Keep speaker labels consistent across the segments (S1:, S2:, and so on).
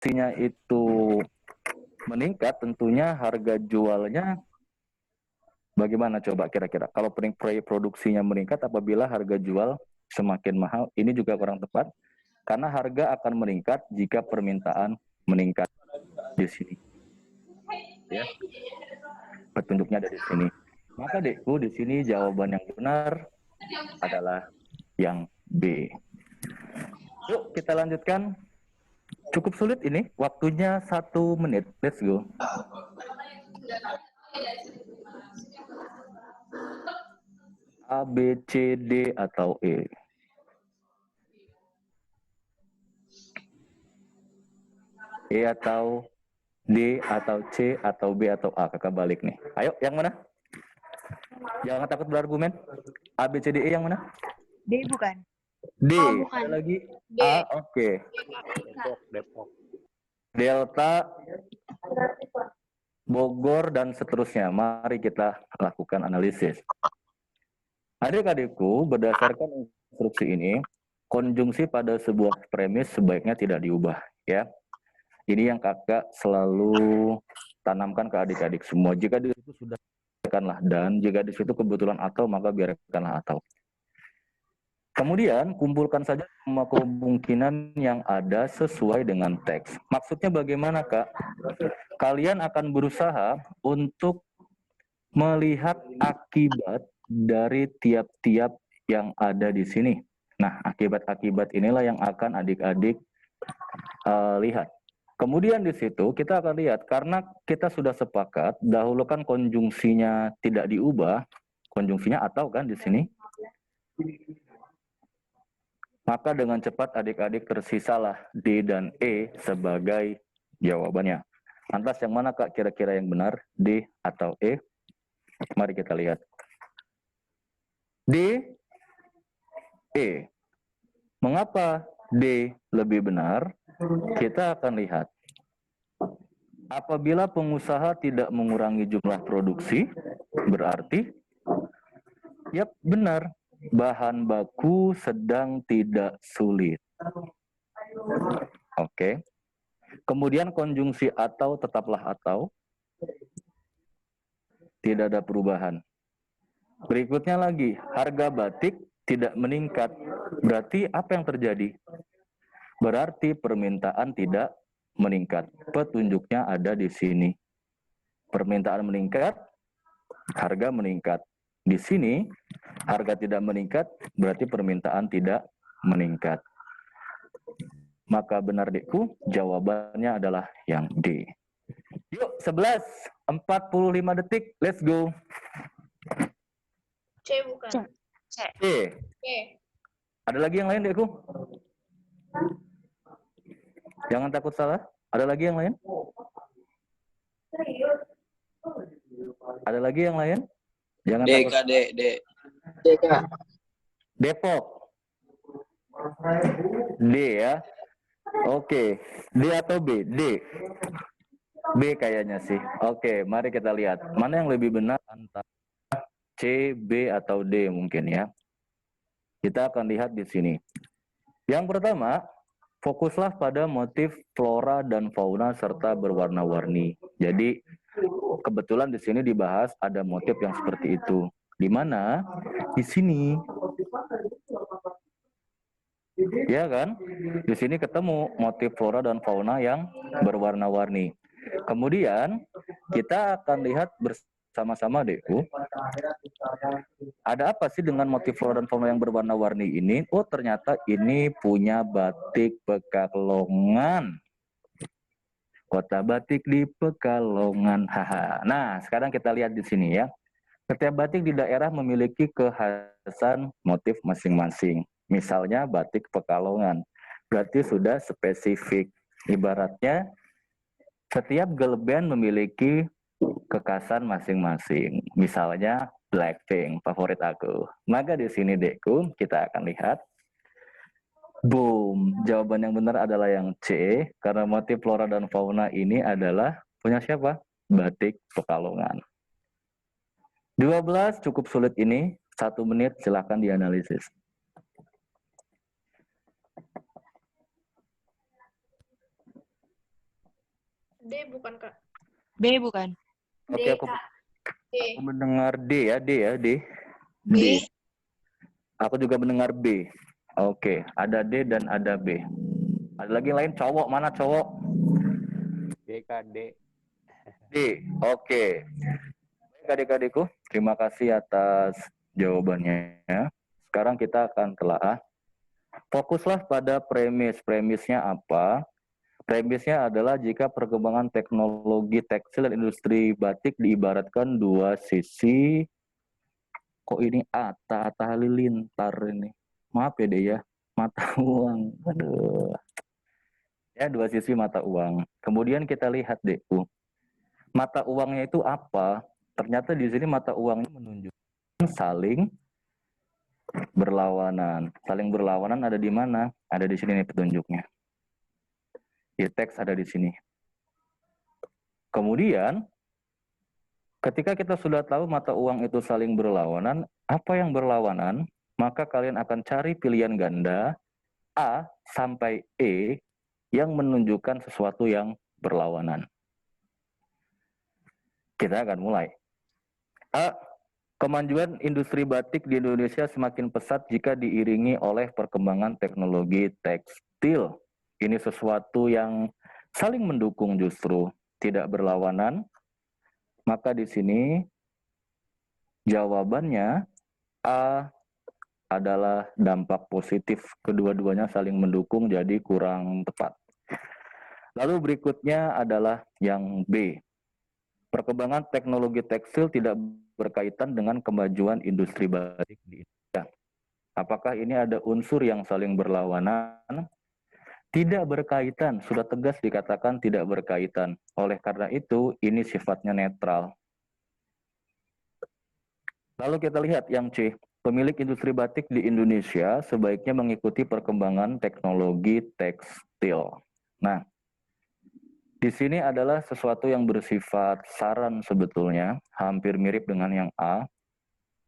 S1: produksinya itu meningkat, tentunya harga jualnya bagaimana coba kira-kira? Kalau produksinya meningkat apabila harga jual semakin mahal, ini juga kurang tepat. Karena harga akan meningkat jika permintaan meningkat di sini. Ya, petunjuknya ada di sini. Maka Dekku, di sini jawaban yang benar adalah yang B. Yuk kita lanjutkan. Cukup sulit ini, waktunya 1 menit. Let's go. A, B, C, D, atau E? E atau D, atau C, atau B, atau A? Kakak balik nih. Ayo, yang mana? Jangan takut berargumen. A, B, C, D, E yang mana?
S2: D bukan?
S1: D.
S3: Oh, bukan.
S1: Ada lagi?
S3: D.
S1: A, oke.
S4: Depok.
S1: Delta, Bogor, dan seterusnya. Mari kita lakukan analisis. Adik-adikku, berdasarkan instruksi ini, konjungsi pada sebuah premis sebaiknya tidak diubah, ya. Ini yang kakak selalu tanamkan ke adik-adik semua. Jika di situ sudah biarkanlah dan, jika di situ kebetulan atau, maka biarkanlah atau. Kemudian kumpulkan saja semua kemungkinan yang ada sesuai dengan teks. Maksudnya bagaimana, Kak? Kalian akan berusaha untuk melihat akibat dari tiap-tiap yang ada di sini. Nah, akibat-akibat inilah yang akan adik-adik lihat. Kemudian di situ kita akan lihat, karena kita sudah sepakat, dahulu kan konjungsinya tidak diubah, konjungsinya atau kan di sini. Maka dengan cepat adik-adik tersisalah D dan E sebagai jawabannya. Lantas yang mana Kak kira-kira yang benar, D atau E? Mari kita lihat. D, E. Mengapa D lebih benar? Kita akan lihat. Apabila pengusaha tidak mengurangi jumlah produksi, berarti, yap benar, bahan baku sedang tidak sulit. Oke. Kemudian konjungsi atau tetaplah atau. Tidak ada perubahan. Berikutnya lagi, harga batik tidak meningkat. Berarti apa yang terjadi? Berarti permintaan tidak meningkat. Petunjuknya ada di sini. Permintaan meningkat, harga meningkat. Di sini, harga tidak meningkat, berarti permintaan tidak meningkat. Maka benar Dekku, jawabannya adalah yang D. Yuk, 11, 45 detik, let's go.
S3: C bukan.
S2: C.
S1: C.
S3: C.
S1: Ada lagi yang lain, Dekku? Jangan takut salah. Ada lagi yang lain? Ada lagi yang lain? Jangan
S4: D,
S1: takut.
S4: Kak, D.
S3: D, Kak.
S1: Depok. D ya. Oke. D atau B? D. B kayaknya sih. Oke, mari kita lihat. Mana yang lebih benar antara C, B, atau D mungkin ya. Kita akan lihat di sini. Yang pertama, fokuslah pada motif flora dan fauna serta berwarna-warni. Jadi, kebetulan di sini dibahas ada motif yang seperti itu. Di mana? Di sini. Ya kan? Di sini ketemu motif flora dan fauna yang berwarna-warni. Kemudian kita akan lihat bersama-sama Dekku. Ada apa sih dengan motif flora dan fauna yang berwarna-warni ini? Oh, ternyata ini punya batik Pekalongan. Kota batik di Pekalongan. Haha. Nah, sekarang kita lihat di sini ya. Setiap batik di daerah memiliki kekhasan motif masing-masing. Misalnya batik Pekalongan. Berarti sudah spesifik. Ibaratnya setiap girl band memiliki kekhasan masing-masing. Misalnya Blackpink, favorit aku. Maka di sini Dekku, kita akan lihat. Boom, jawaban yang benar adalah yang C, karena motif flora dan fauna ini adalah punya siapa? Batik Pekalongan. 12 cukup sulit ini, 1 menit silakan dianalisis.
S2: D bukan, Kak.
S3: B bukan.
S1: Oke,
S2: D,
S1: aku
S2: Kak. D.
S1: mendengar D ya, D ya, D.
S3: B.
S1: D. Aku juga mendengar B. Oke, ada D dan ada B. Ada lagi yang lain, cowok, mana cowok?
S4: DKD.
S1: D. Oke. Baik adik-adikku, terima kasih atas jawabannya. Sekarang kita akan telah fokuslah pada premis. Premisnya apa? Premisnya adalah jika perkembangan teknologi tekstil dan industri batik diibaratkan dua sisi. Kok ini Atta Halilintar ini? Maaf ya deh ya, mata uang. Aduh. Ya, dua sisi mata uang. Kemudian kita lihat deh, mata uangnya itu apa? Ternyata di sini mata uangnya menunjukkan saling berlawanan. Saling berlawanan ada di mana? Ada di sini nih petunjuknya. Di teks ada di sini. Kemudian, ketika kita sudah tahu mata uang itu saling berlawanan, apa yang berlawanan? Maka kalian akan cari pilihan ganda A sampai E yang menunjukkan sesuatu yang berlawanan. Kita akan mulai. A. Kemajuan industri batik di Indonesia semakin pesat jika diiringi oleh perkembangan teknologi tekstil. Ini sesuatu yang saling mendukung justru, tidak berlawanan. Maka di sini jawabannya A adalah dampak positif. Kedua-duanya saling mendukung, jadi kurang tepat. Lalu berikutnya adalah yang B. Perkembangan teknologi tekstil tidak berkaitan dengan kemajuan industri batik di Indonesia. Apakah ini ada unsur yang saling berlawanan? Tidak berkaitan, sudah tegas dikatakan tidak berkaitan. Oleh karena itu, ini sifatnya netral. Lalu kita lihat yang C. Pemilik industri batik di Indonesia sebaiknya mengikuti perkembangan teknologi tekstil. Nah, di sini adalah sesuatu yang bersifat saran sebetulnya, hampir mirip dengan yang A.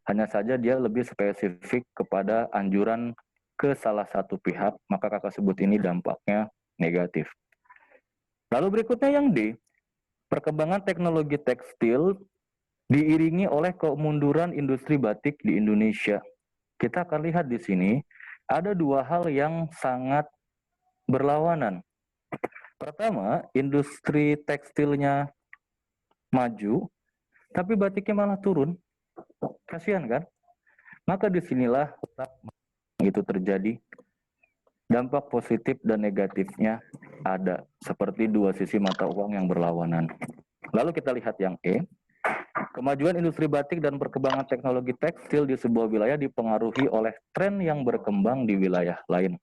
S1: Hanya saja dia lebih spesifik kepada anjuran ke salah satu pihak, maka kakak sebut ini dampaknya negatif. Lalu berikutnya yang D, perkembangan teknologi tekstil diiringi oleh kemunduran industri batik di Indonesia. Kita akan lihat di sini, ada dua hal yang sangat berlawanan. Pertama, industri tekstilnya maju, tapi batiknya malah turun. Kasihan kan? Maka disinilah itu terjadi. Dampak positif dan negatifnya ada, seperti dua sisi mata uang yang berlawanan. Lalu kita lihat yang E. Kemajuan industri batik dan perkembangan teknologi tekstil di sebuah wilayah dipengaruhi oleh tren yang berkembang di wilayah lain.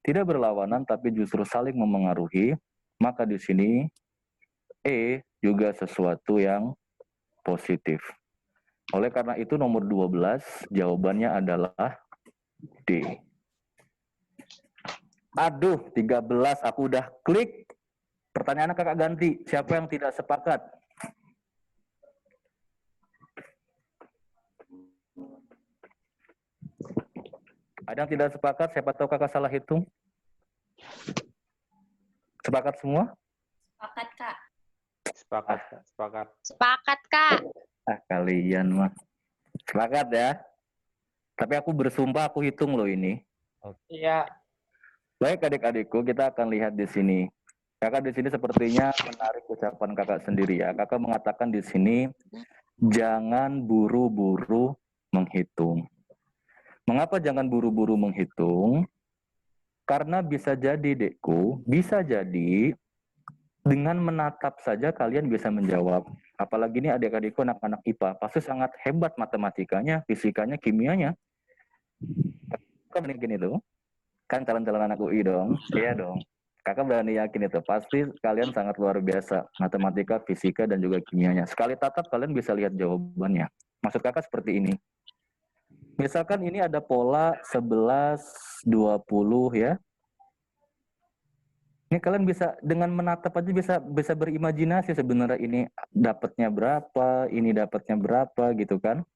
S1: Tidak berlawanan tapi justru saling memengaruhi, maka di sini E juga sesuatu yang positif. Oleh karena itu nomor 12 jawabannya adalah D. Aduh, 13 aku udah klik. Pertanyaannya kakak ganti, siapa yang tidak sepakat? Ada yang tidak sepakat? Siapa tahu kakak salah hitung? Sepakat semua?
S2: Sepakat, Kak.
S4: Sepakat, Kak. Sepakat.
S3: Sepakat, Kak.
S1: Ah, kalian mah. Sepakat ya? Tapi aku bersumpah aku hitung loh ini.
S4: Iya.
S1: Baik adik-adikku, kita akan lihat di sini. Kakak di sini sepertinya menarik ucapan kakak sendiri ya. Kakak mengatakan di sini, jangan buru-buru menghitung. Mengapa jangan buru-buru menghitung? Karena bisa jadi, dekku, bisa jadi dengan menatap saja kalian bisa menjawab. Apalagi ini adik-adikku anak-anak IPA, pasti sangat hebat matematikanya, fisikanya, kimianya. Kan mungkin itu? Kan calon-calon anak UI dong? Iya dong. Kakak berani yakin itu, pasti kalian sangat luar biasa. Matematika, fisika, dan juga kimianya. Sekali tatap kalian bisa lihat jawabannya. Maksud kakak seperti ini. Misalkan ini ada pola 11, 20 ya. Ini kalian bisa dengan menatap aja bisa berimajinasi sebenarnya ini dapatnya berapa, ini dapatnya berapa gitu kan.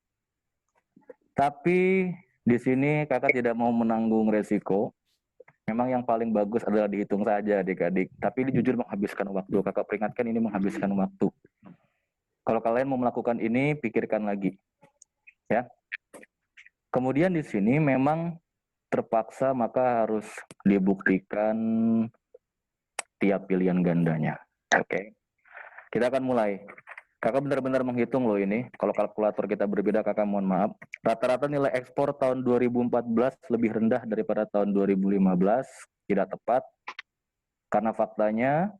S1: Tapi di sini kakak tidak mau menanggung resiko. Memang yang paling bagus adalah dihitung saja adik-adik. Tapi ini jujur menghabiskan waktu. Kakak peringatkan ini menghabiskan waktu. Kalau kalian mau melakukan ini, pikirkan lagi. Ya. Kemudian di sini memang terpaksa maka harus dibuktikan tiap pilihan gandanya. Oke. Kita akan mulai. Kakak benar-benar menghitung loh ini. Kalau kalkulator kita berbeda, kakak mohon maaf. Rata-rata nilai ekspor tahun 2014 lebih rendah daripada tahun 2015. Tidak tepat. Karena faktanya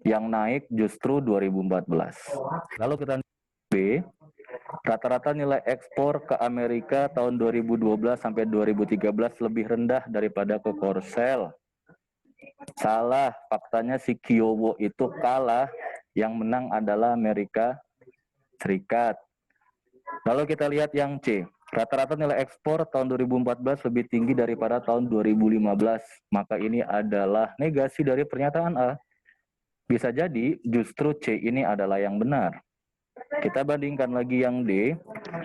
S1: yang naik justru 2014. Lalu kita B, rata-rata nilai ekspor ke Amerika tahun 2012 sampai 2013 lebih rendah daripada ke Korsel. Salah, faktanya si Kiowo itu kalah, yang menang adalah Amerika Serikat. Lalu kita lihat yang C, rata-rata nilai ekspor tahun 2014 lebih tinggi daripada tahun 2015. Maka ini adalah negasi dari pernyataan A. Bisa jadi justru C ini adalah yang benar. Kita bandingkan lagi yang D.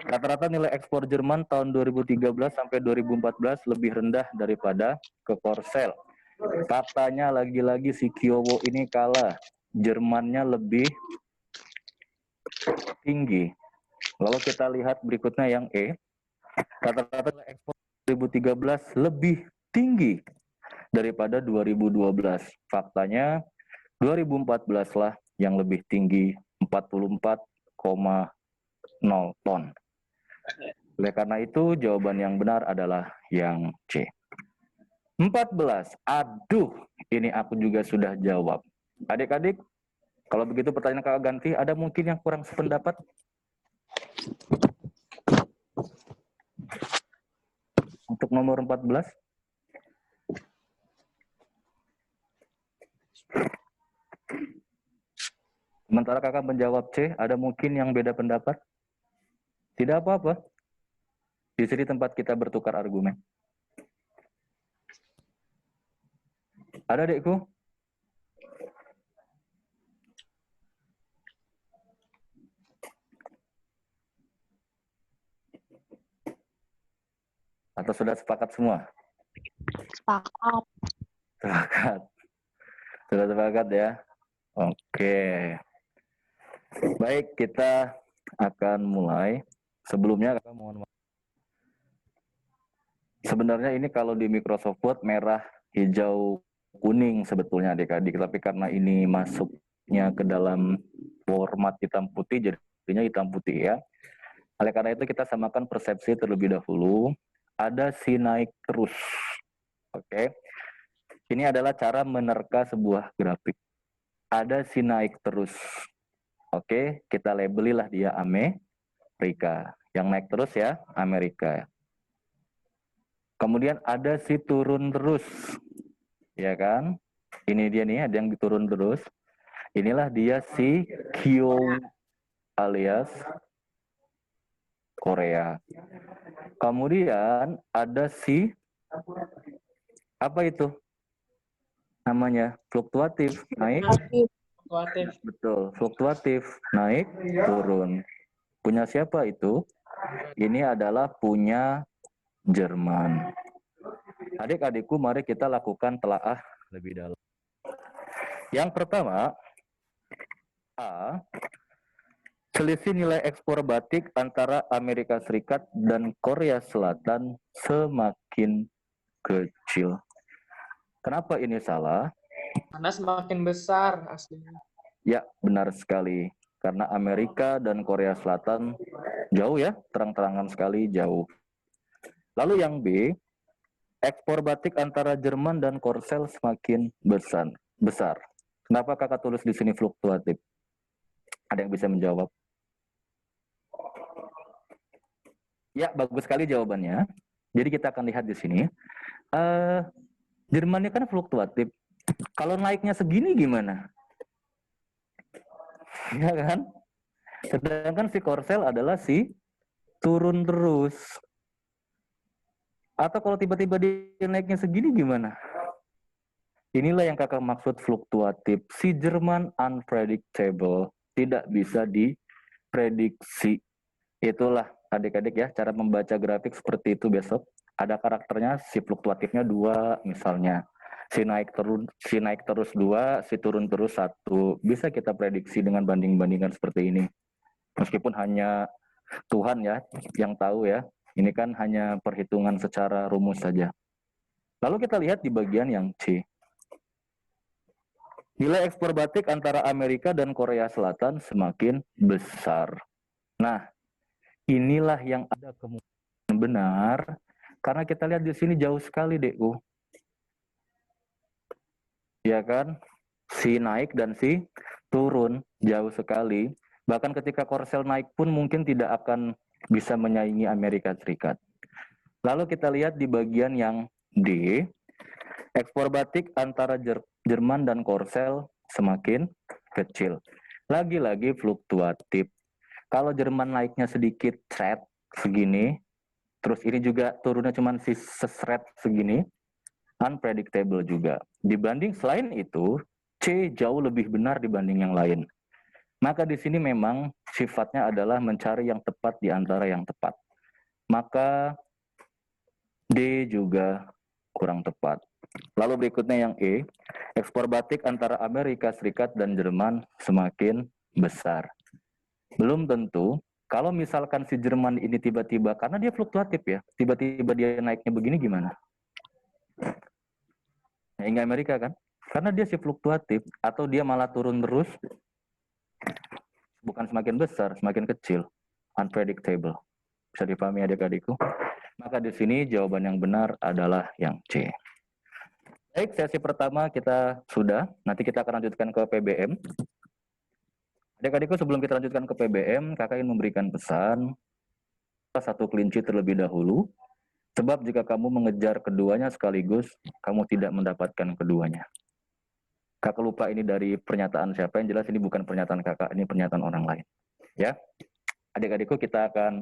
S1: Rata-rata nilai ekspor Jerman tahun 2013 sampai 2014 lebih rendah daripada ke Korsel. Faktanya lagi-lagi si Kiowo ini kalah. Jermannya lebih tinggi. Lalu kita lihat berikutnya yang E. Rata-rata nilai ekspor 2013 lebih tinggi daripada 2012. Faktanya 2014 lah yang lebih tinggi, 44,0 ton. Oleh karena itu, jawaban yang benar adalah yang C. 14. Aduh, ini aku juga sudah jawab. Adik-adik, kalau begitu pertanyaan kakak ganti, ada mungkin yang kurang sependapat? Untuk nomor 14. Sementara kakak menjawab C, ada mungkin yang beda pendapat? Tidak apa-apa. Di sini tempat kita bertukar argumen. Ada adikku? Atau sudah sepakat semua?
S3: Sepakat.
S1: Sepakat. Sudah sepakat ya? Oke. Baik, kita akan mulai. Sebelumnya kakak mohon maaf. Sebenarnya ini kalau di Microsoft Word merah, hijau, kuning sebetulnya adik-adik. Tapi karena ini masuknya ke dalam format hitam putih, jadinya hitam putih ya. Oleh karena itu kita samakan persepsi terlebih dahulu. Ada si naik terus. Oke. Ini adalah cara menerka sebuah grafik. Ada si naik terus. Oke, kita labelilah dia Amerika. Yang naik terus ya, Amerika. Kemudian ada si turun terus. Ya kan? Ini dia nih, ada yang turun terus. Inilah dia si Kyo alias Korea. Kemudian ada si apa itu? Namanya fluktuatif, naik.
S4: Fluktuatif.
S1: Betul, fluktuatif, naik, turun. Punya siapa itu? Ini adalah punya Jerman. Adik-adikku, mari kita lakukan telaah lebih dalam. Yang pertama, A. Selisih nilai ekspor batik antara Amerika Serikat dan Korea Selatan semakin kecil. Kenapa ini salah?
S4: Karena semakin besar aslinya.
S1: Ya, benar sekali. Karena Amerika dan Korea Selatan jauh ya, terang-terangan sekali jauh. Lalu yang B, ekspor batik antara Jerman dan Korsel semakin besar. Kenapa kakak tulis di sini fluktuatif? Ada yang bisa menjawab? Ya, bagus sekali jawabannya. Jadi kita akan lihat di sini. Jermannya kan fluktuatif. Kalau naiknya segini gimana? Ya kan? Sedangkan si Korsel adalah si turun terus. Atau kalau tiba-tiba dia naiknya segini gimana? Inilah yang kakak maksud fluktuatif. Si Jerman unpredictable. Tidak bisa diprediksi. Itulah adik-adik ya, cara membaca grafik seperti itu besok. ada karakternya, si fluktuatifnya 2 misalnya. Si naik terus 2, si turun terus 1. Bisa kita prediksi dengan banding-bandingan seperti ini. Meskipun hanya Tuhan ya yang tahu ya. Ini kan hanya perhitungan secara rumus saja. Lalu kita lihat di bagian yang C. Nilai ekspor batik antara Amerika dan Korea Selatan semakin besar. Nah, inilah yang ada kemungkinan benar. Karena kita lihat di sini jauh sekali, Dekku. Ya kan? Si naik dan si turun jauh sekali. Bahkan ketika Korsel naik pun mungkin tidak akan bisa menyaingi Amerika Serikat. Lalu kita lihat di bagian yang D, ekspor batik antara Jerman dan Korsel semakin kecil. Lagi-lagi fluktuatif. Kalau Jerman naiknya sedikit segini, terus ini juga turunnya cuma sesret segini, unpredictable juga. Dibanding selain itu, C jauh lebih benar dibanding yang lain. Maka di sini memang sifatnya adalah mencari yang tepat di antara yang tepat. Maka D juga kurang tepat. Lalu berikutnya yang E, ekspor batik antara Amerika Serikat dan Jerman semakin besar. Belum tentu. Kalau misalkan si Jerman ini tiba-tiba, karena dia fluktuatif ya, tiba-tiba dia naiknya begini gimana? Hingga Amerika kan? Karena dia si fluktuatif, atau dia malah turun terus, bukan semakin besar, semakin kecil, unpredictable. Bisa dipahami adik-adikku? Maka di sini jawaban yang benar adalah yang C. Baik, sesi pertama kita sudah, nanti kita akan lanjutkan ke PBM. Adik-adikku, sebelum kita lanjutkan ke PBM, kakak ingin memberikan pesan, satu kelinci terlebih dahulu, sebab jika kamu mengejar keduanya sekaligus, kamu tidak mendapatkan keduanya. Kakak lupa ini dari pernyataan siapa, yang jelas ini bukan pernyataan kakak, ini pernyataan orang lain. Ya, adik-adikku, kita akan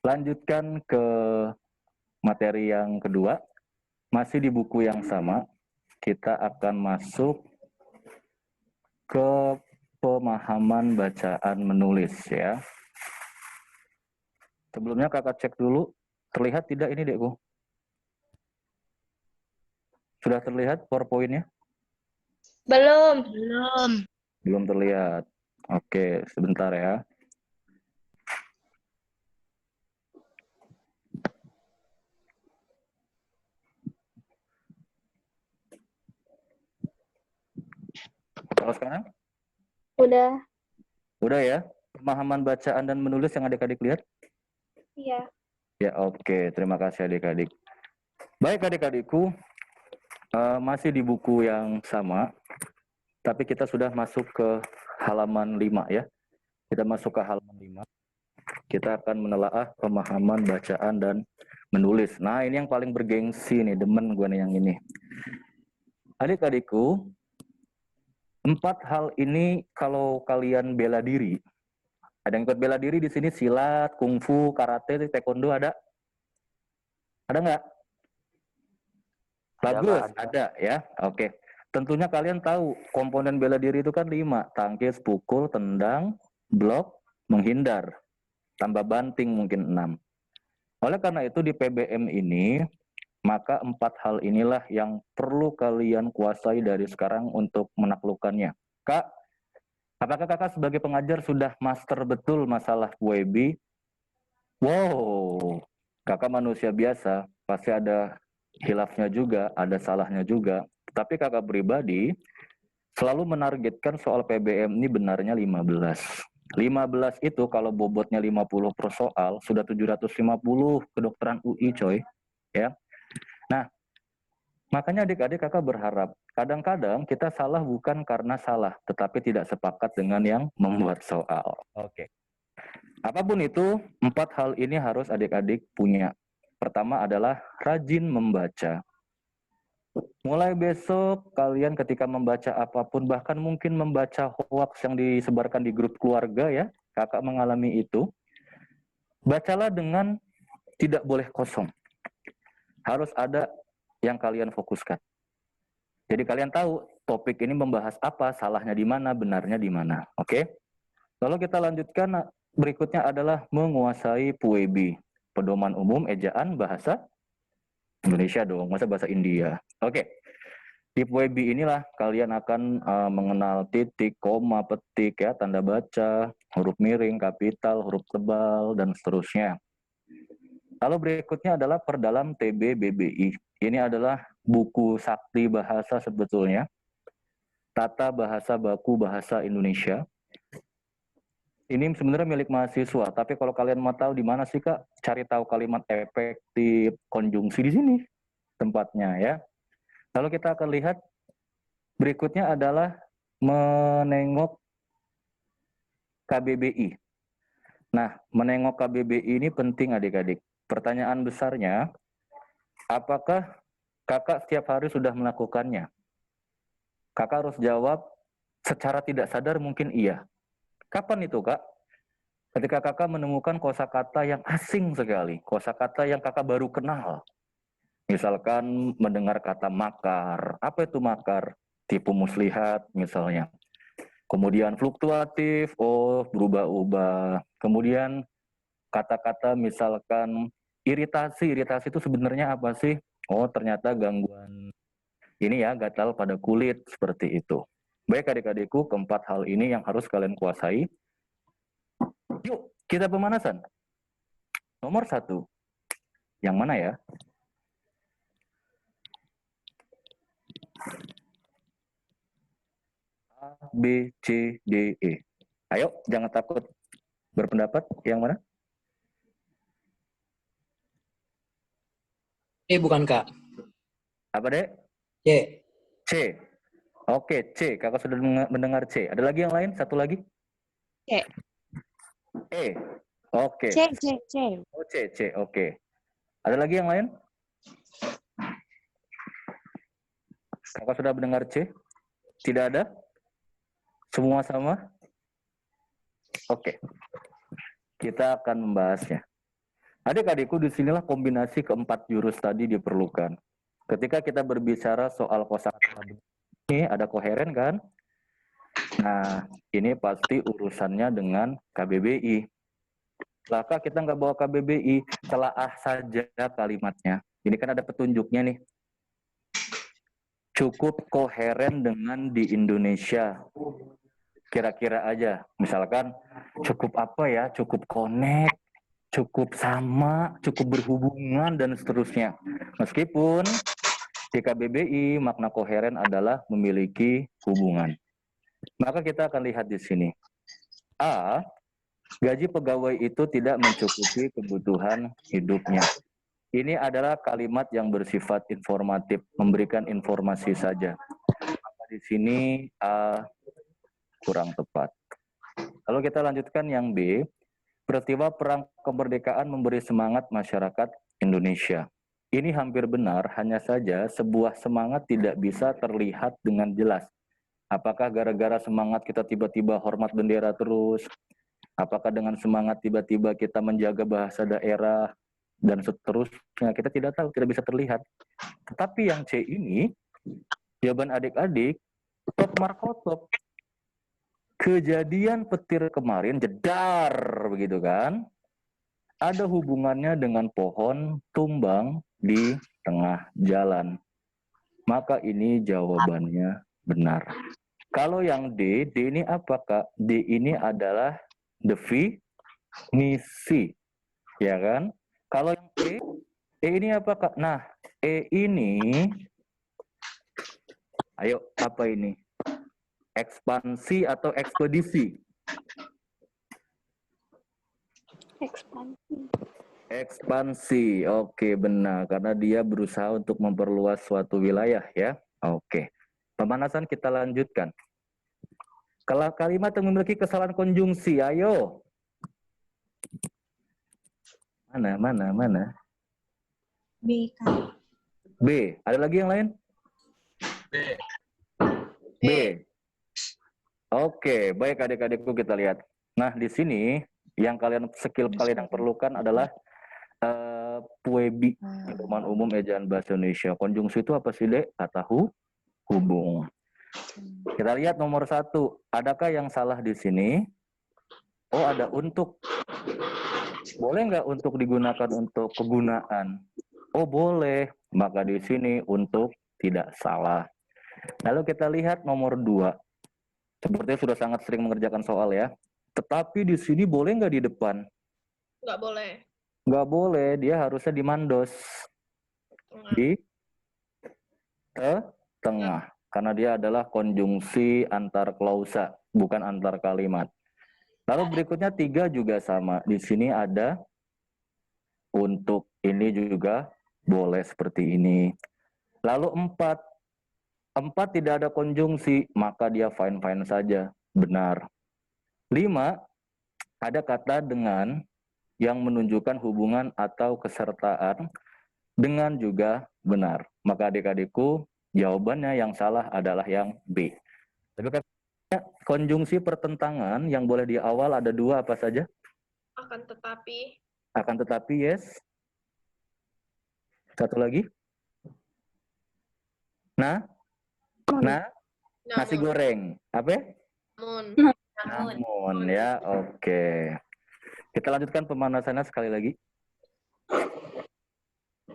S1: lanjutkan ke materi yang kedua, masih di buku yang sama, kita akan masuk ke pemahaman bacaan menulis ya. Sebelumnya kakak cek dulu, terlihat tidak ini Dekku? Sudah terlihat PowerPoint-nya?
S3: Belum. Belum.
S1: Belum terlihat. Oke, sebentar ya. Kalau sekarang?
S3: Udah.
S1: Udah ya? Pemahaman bacaan dan menulis yang adik-adik lihat?
S3: Iya.
S1: Ya, oke. Terima kasih adik-adik. Baik adik-adikku, masih di buku yang sama, tapi kita sudah masuk ke halaman 5 ya. Kita masuk ke halaman 5. Kita akan menelaah pemahaman bacaan dan menulis. Nah, ini yang paling bergengsi nih, demen gue nih yang ini. Adik-adikku, 4 hal ini kalau kalian bela diri, ada yang ikut bela diri di sini, silat, kungfu, karate, taekwondo ada? Ada nggak? Bagus, ada ya. Oke. Tentunya kalian tahu komponen bela diri itu kan 5, tangkis, pukul, tendang, blok, menghindar. Tambah banting mungkin 6. Oleh karena itu di PBM ini, maka 4 hal inilah yang perlu kalian kuasai dari sekarang untuk menaklukkannya. Kak, apakah kakak sebagai pengajar sudah master betul masalah WB? Wow, kakak manusia biasa, pasti ada hilafnya juga, ada salahnya juga. Tapi kakak pribadi selalu menargetkan soal PBM ini benarnya 15. 15 itu kalau bobotnya 50 per soal, sudah 750 kedokteran UI coy. Ya. Nah, makanya adik-adik kakak berharap, kadang-kadang kita salah bukan karena salah, tetapi tidak sepakat dengan yang membuat soal. Oke. Apapun itu, 4 hal ini harus adik-adik punya. Pertama adalah rajin membaca. Mulai besok kalian ketika membaca apapun, bahkan mungkin membaca hoax yang disebarkan di grup keluarga ya, kakak mengalami itu, bacalah dengan tidak boleh kosong. Harus ada yang kalian fokuskan. Jadi kalian tahu topik ini membahas apa, salahnya di mana, benarnya di mana. Oke? Lalu kita lanjutkan, berikutnya adalah menguasai PUEB. Pedoman umum ejaan bahasa Indonesia dong, masa bahasa India. Oke. Di PUEBI inilah kalian akan mengenal titik, koma, petik, ya, tanda baca, huruf miring, kapital, huruf tebal, dan seterusnya. Lalu berikutnya adalah Perdalam TB BBI. Ini adalah buku sakti bahasa sebetulnya. Tata Bahasa Baku Bahasa Indonesia. Ini sebenarnya milik mahasiswa, tapi kalau kalian mau tahu di mana sih Kak, cari tahu kalimat efektif, konjungsi di sini tempatnya ya. Lalu kita akan lihat berikutnya adalah menengok KBBI. Nah, menengok KBBI ini penting adik-adik. Pertanyaan besarnya, apakah Kakak setiap hari sudah melakukannya? Kakak harus jawab secara tidak sadar mungkin iya. Kapan itu, Kak? Ketika Kakak menemukan kosakata yang asing sekali, kosakata yang Kakak baru kenal. Misalkan mendengar kata makar. Apa itu makar? Tipu muslihat misalnya. Kemudian fluktuatif, oh berubah-ubah. Kemudian kata-kata misalkan iritasi. Iritasi itu sebenarnya apa sih? Oh ternyata gangguan ini ya, gatal pada kulit, seperti itu. Baik adik-adikku, keempat hal ini yang harus kalian kuasai. Yuk, kita pemanasan. Nomor 1. Yang mana ya? A, B, C, D, E. Ayo, jangan takut berpendapat. Yang mana?
S4: Bukan Kak.
S1: Apa, Dek?
S4: C.
S1: C. Oke, C. Kakak sudah mendengar C. Ada lagi yang lain? Satu lagi?
S3: C.
S1: E. Oke.
S3: C.
S1: Oh, C. Oke. Ada lagi yang lain? Kakak sudah mendengar C? Tidak ada? Semua sama? Oke. Kita akan membahasnya. Adik-adikku, disinilah kombinasi keempat jurus tadi diperlukan. Ketika kita berbicara soal kosakata ini, ada koheren kan? Nah, ini pasti urusannya dengan KBBI. Maka kita nggak bawa KBBI, telaah saja kalimatnya. Ini kan ada petunjuknya nih. Cukup koheren dengan di Indonesia. Kira-kira aja, misalkan cukup apa ya? Cukup connect, cukup sama, cukup berhubungan, dan seterusnya. Meskipun di KBBI makna koheren adalah memiliki hubungan. Maka kita akan lihat di sini. A, gaji pegawai itu tidak mencukupi kebutuhan hidupnya. Ini adalah kalimat yang bersifat informatif, memberikan informasi saja. Maka di sini A kurang tepat. Lalu kita lanjutkan yang B. Peristiwa Perang Kemerdekaan memberi semangat masyarakat Indonesia. Ini hampir benar, hanya saja sebuah semangat tidak bisa terlihat dengan jelas. Apakah gara-gara semangat kita tiba-tiba hormat bendera terus? Apakah dengan semangat tiba-tiba kita menjaga bahasa daerah? Dan seterusnya, kita tidak tahu, tidak bisa terlihat. Tetapi yang C ini, jawaban adik-adik, top markotop. Kejadian petir kemarin jedar begitu kan, ada hubungannya dengan pohon tumbang di tengah jalan. Maka ini jawabannya benar. Kalau yang D ini apa Kak? D ini adalah definisi, ya kan? Kalau yang E ini apa Kak? Nah, E ini, ayo apa ini? Ekspansi atau ekspedisi? Ekspansi, oke benar. Karena dia berusaha untuk memperluas suatu wilayah ya. Oke. Pemanasan kita lanjutkan. Kalau kalimat yang memiliki kesalahan konjungsi, ayo. Mana?
S3: B.
S1: B. Ada lagi yang lain? B. Oke, baik adik-adikku, kita lihat. Nah, di sini yang skill kalian yang perlukan adalah PUEBI, pedoman umum ejaan bahasa Indonesia. Konjungsi itu apa sih, Dek? Kata hubung. Kita lihat nomor 1. Adakah yang salah di sini? Oh, ada untuk. Boleh nggak untuk digunakan untuk kegunaan? Oh boleh, maka di sini untuk tidak salah. Lalu kita lihat nomor 2. Sepertinya sudah sangat sering mengerjakan soal ya. Tetapi di sini boleh nggak di depan?
S3: Nggak boleh.
S1: Nggak boleh, dia harusnya di mandos.
S3: Tengah.
S1: Di tengah. Karena dia adalah konjungsi antar klausa, bukan antar kalimat. Lalu berikutnya 3 juga sama. Di sini ada untuk ini juga boleh seperti ini. Lalu 4. 4 tidak ada konjungsi, maka dia fine-fine saja. Benar. 5. Ada kata dengan yang menunjukkan hubungan atau kesertaan dengan juga benar. Maka adik-adikku, jawabannya yang salah adalah yang B. Tapi katanya konjungsi pertentangan yang boleh di awal ada 2 apa saja?
S3: Akan tetapi.
S1: Akan tetapi, yes. Satu lagi. Nah, nasi
S3: Namun.
S1: goreng. Apa?
S3: Namun.
S1: Namun ya, oke. Kita lanjutkan pemanasannya sekali lagi.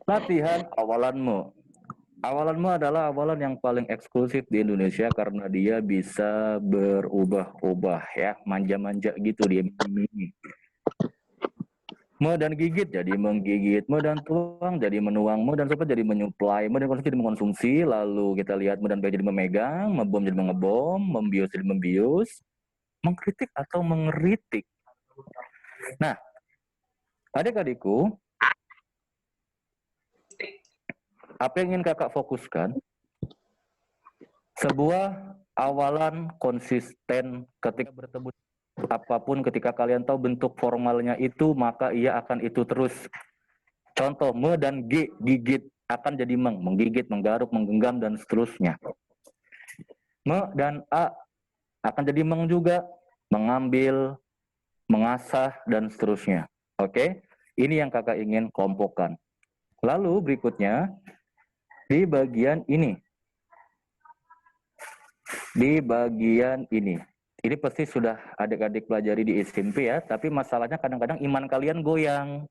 S1: Latihan awalanmu. Awalanmu adalah awalan yang paling eksklusif di Indonesia karena dia bisa berubah-ubah ya, manja-manja gitu dia. Me dan gigit jadi menggigit, me dan tuang jadi menuang, me dan sobat jadi menyuplai, me dan konsumsi jadi mengkonsumsi, lalu kita lihat me dan baik jadi memegang, membom jadi mengebom, membius jadi membius, mengkritik atau mengeritik. Nah, adik-adikku, apa yang ingin kakak fokuskan? Sebuah awalan konsisten ketika bertemu apapun, ketika kalian tahu bentuk formalnya itu, maka ia akan itu terus. Contoh, me dan g, gigit, akan jadi menggigit, menggaruk, menggenggam, dan seterusnya. Me dan a akan jadi meng juga, mengambil, mengasah, dan seterusnya. Oke, ini yang kakak ingin kelompokkan. Lalu berikutnya, di bagian ini. Di bagian ini. Ini pasti sudah adik-adik pelajari di SMP ya, tapi masalahnya kadang-kadang iman kalian goyang.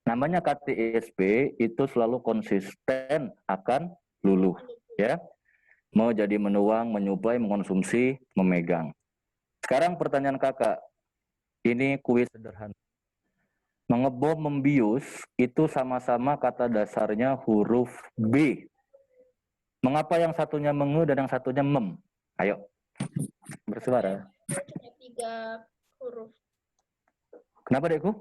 S1: Namanya KTSP itu selalu konsisten akan luluh, ya. Mau jadi menuang, menyuplai, mengkonsumsi, memegang. Sekarang pertanyaan kakak, ini kuis sederhana. Mengebom, membius, itu sama-sama kata dasarnya huruf B. Mengapa yang satunya menge dan yang satunya mem? Ayo, bersuara.
S3: Ada 3 huruf.
S1: Kenapa, Dekku?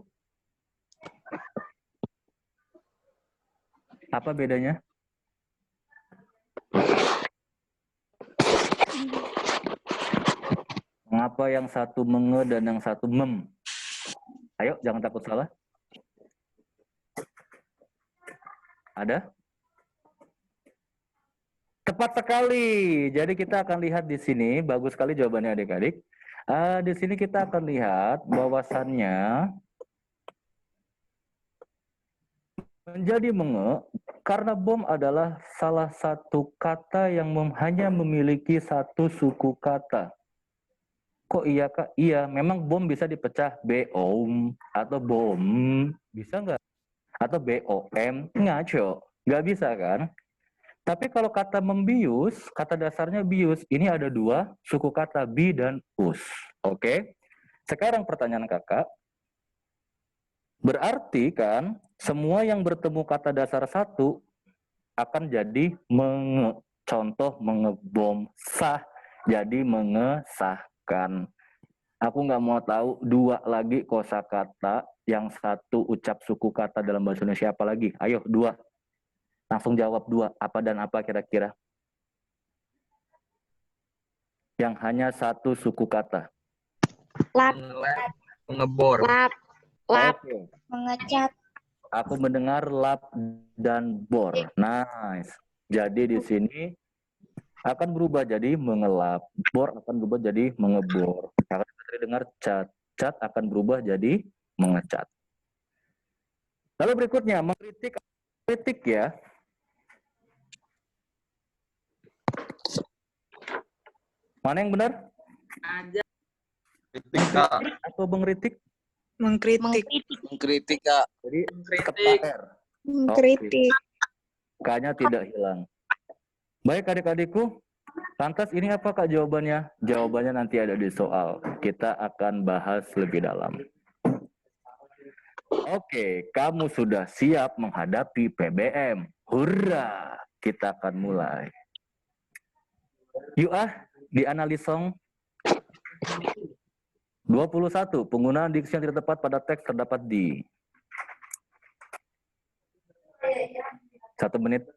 S1: Apa bedanya? Mengapa yang satu menge dan yang satu mem? Ayo, jangan takut salah. Ada? Tepat sekali. Jadi kita akan lihat di sini, bagus sekali jawabannya adik-adik. Di sini kita akan lihat bahwasannya menjadi menge karena bom adalah salah satu kata yang hanya memiliki satu suku kata. Kok iya kak? Iya, memang bom bisa dipecah bom atau bom, bisa nggak? Atau bom, ngaco, nggak bisa kan? Tapi kalau kata membius, kata dasarnya bius, ini ada 2 suku kata bi dan us. Oke? Sekarang pertanyaan kakak, berarti kan semua yang bertemu kata dasar 1 akan jadi menge. Contoh mengebom, sah jadi mengesahkan. Aku nggak mau tahu 2 lagi kosakata, yang 1 ucap suku kata dalam bahasa Indonesia apa lagi? Ayo 2. Langsung jawab 2. Apa dan apa kira-kira? Yang hanya 1 suku kata.
S5: Lap,
S4: Mengebor.
S5: lap, lap,
S1: Oke.
S5: mengecat.
S1: Aku mendengar lap dan bor. Nice. Jadi di sini akan berubah jadi mengelap. Bor akan berubah jadi mengebor. Akan dengar cat. Cat akan berubah jadi mengecat. Lalu berikutnya, mengkritik. Kritik ya. Mana yang benar?
S4: Kritik, Kak.
S1: Atau mengkritik?
S6: Mengkritik.
S4: Mengkritik, Kak.
S1: Jadi
S4: Mengkritik.
S1: R.
S5: Mengkritik.
S1: K-nya tidak hilang. Baik adik-adikku, lantas ini apa Kak jawabannya? Jawabannya nanti ada di soal. Kita akan bahas lebih dalam. Oke, kamu sudah siap menghadapi PBM. Hurra! Kita akan mulai. Yuk dianalisong. 21. Penggunaan diksi yang tidak tepat pada teks terdapat di 1 menit.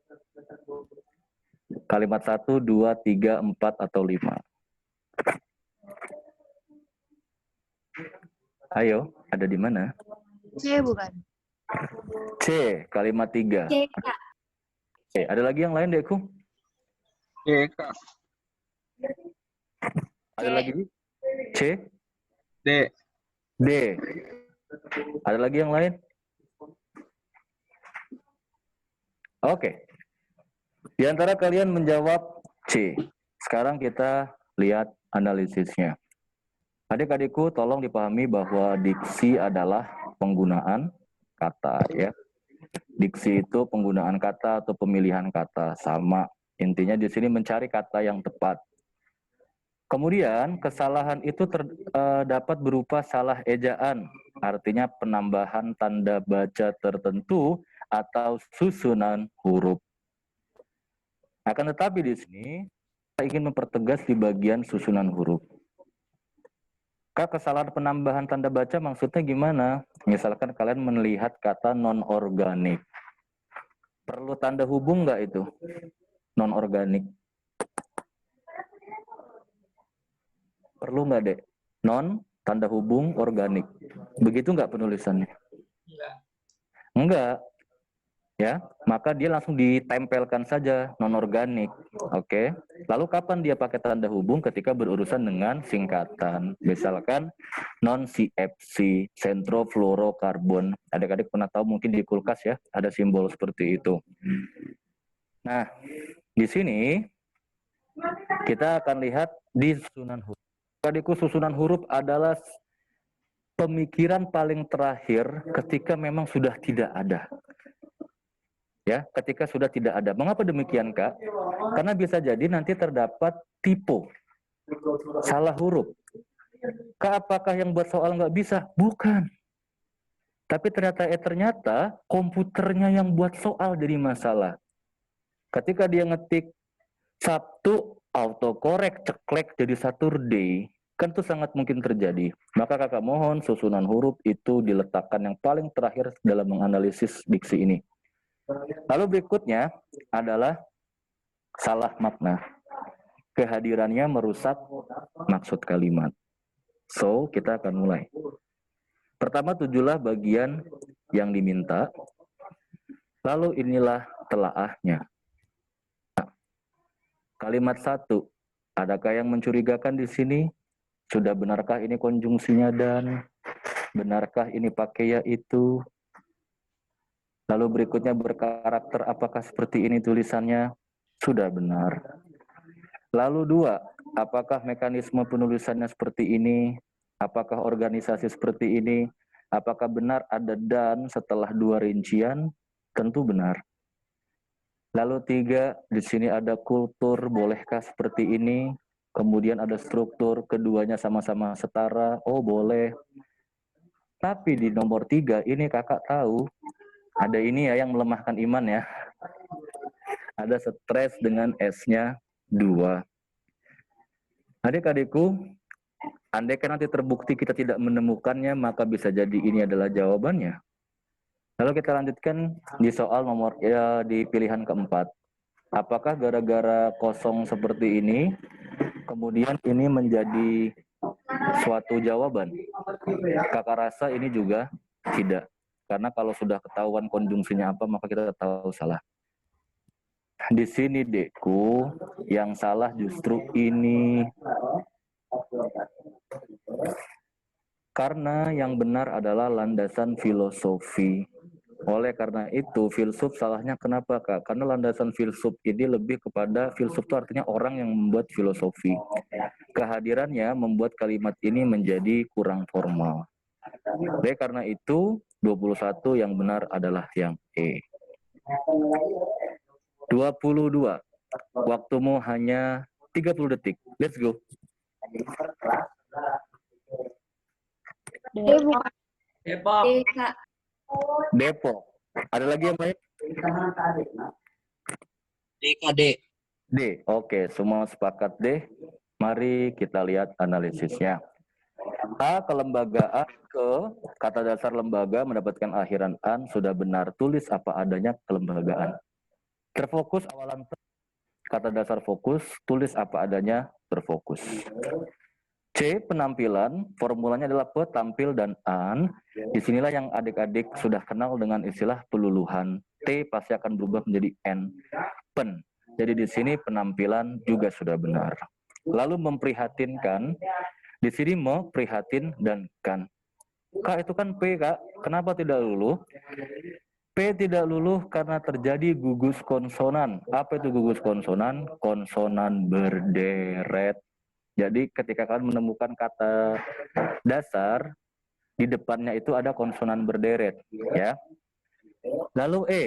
S1: Kalimat 1, 2, 3, 4, atau 5. Ayo, ada di mana?
S6: C bukan?
S1: C, kalimat 3.
S2: C, Kak.
S1: Oke, ada lagi yang lain, Dekku?
S4: D, Kak.
S1: Ada lagi? C,
S4: D.
S1: D. Ada lagi yang lain? Oke. Di antara kalian menjawab C. Sekarang kita lihat analisisnya. Adik-adikku, tolong dipahami bahwa diksi adalah penggunaan kata, ya. Diksi itu penggunaan kata atau pemilihan kata, sama. Intinya di sini mencari kata yang tepat. Kemudian kesalahan itu dapat berupa salah ejaan, artinya penambahan tanda baca tertentu atau susunan huruf. Akan tetapi di sini kita ingin mempertegas di bagian susunan huruf. Kak, kesalahan penambahan tanda baca maksudnya gimana? Misalkan kalian melihat kata non-organik. Perlu tanda hubung nggak itu? Non-organik. Perlu nggak, Dek? Non, tanda hubung, organik. Begitu nggak penulisannya? Enggak. Ya, maka dia langsung ditempelkan saja non-organik. Oke. Lalu kapan dia pakai tanda hubung? Ketika berurusan dengan singkatan. Misalkan non-CFC, sentrofluorokarbon. Adik-adik pernah tahu mungkin di kulkas ya, ada simbol seperti itu. Nah, di sini kita akan lihat di susunan huruf. Adikku, susunan huruf adalah pemikiran paling terakhir ketika memang sudah tidak ada. Ya, ketika sudah tidak ada. Mengapa demikian, Kak? Karena bisa jadi nanti terdapat tipe, salah huruf. Kak, apakah yang buat soal nggak bisa? Bukan. Tapi ternyata komputernya yang buat soal jadi masalah. Ketika dia ngetik Sabtu, autocorrect, ceklek jadi Saturday, kan itu sangat mungkin terjadi. Maka kakak mohon susunan huruf itu diletakkan yang paling terakhir dalam menganalisis diksi ini. Lalu berikutnya adalah salah makna. Kehadirannya merusak maksud kalimat. So, kita akan mulai. Pertama, tujulah bagian yang diminta. Lalu inilah telaahnya. Kalimat 1. Adakah yang mencurigakan di sini? Sudah benarkah ini konjungsinya dan? Benarkah ini pakai yaitu? Lalu berikutnya berkarakter apakah seperti ini tulisannya? Sudah benar. Lalu 2, apakah mekanisme penulisannya seperti ini? Apakah organisasi seperti ini? Apakah benar ada dan setelah 2 rincian? Tentu benar. Lalu 3, di sini ada kultur, bolehkah seperti ini? Kemudian ada struktur, keduanya sama-sama setara. Oh, boleh. Tapi di nomor 3, ini kakak tahu, ada ini ya yang melemahkan iman ya. Ada stres dengan S-nya 2. Adik-adikku, andaikan nanti terbukti kita tidak menemukannya, maka bisa jadi ini adalah jawabannya. Lalu kita lanjutkan di soal nomor di pilihan keempat. Apakah gara-gara kosong seperti ini, kemudian ini menjadi suatu jawaban? Kakak rasa ini juga tidak. Karena kalau sudah ketahuan konjungsinya apa, maka kita tahu salah. Di sini, Dekku, yang salah justru ini. Karena yang benar adalah landasan filosofi. Oleh karena itu, filsuf salahnya kenapa, Kak? Karena landasan filsuf ini lebih kepada, filsuf itu artinya orang yang membuat filosofi. Kehadirannya membuat kalimat ini menjadi kurang formal. B karena itu 21 yang benar adalah yang E. 22. Waktumu hanya 30 detik. Let's go.
S5: Depok.
S2: D, Kak.
S1: Depok. Ada lagi yang lain?
S4: DKD.
S1: D. Oke, semua sepakat D. Mari kita lihat analisisnya. A, kelembagaan ke kata dasar lembaga mendapatkan akhiran an sudah benar. Tulis apa adanya kelembagaan. Terfokus awalan kata dasar fokus, tulis apa adanya terfokus. C, penampilan, formulanya adalah pe, tampil, dan an. Disinilah yang adik-adik sudah kenal dengan istilah peluluhan. T pasti akan berubah menjadi n, pen. Jadi di sini penampilan juga sudah benar. Lalu memprihatinkan, di sini memprihatin dan kan. Kak, itu kan P, Kak. Kenapa tidak luluh? P tidak luluh karena terjadi gugus konsonan. Apa itu gugus konsonan? Konsonan berderet. Jadi ketika kalian menemukan kata dasar, di depannya itu ada konsonan berderet, ya. Lalu E,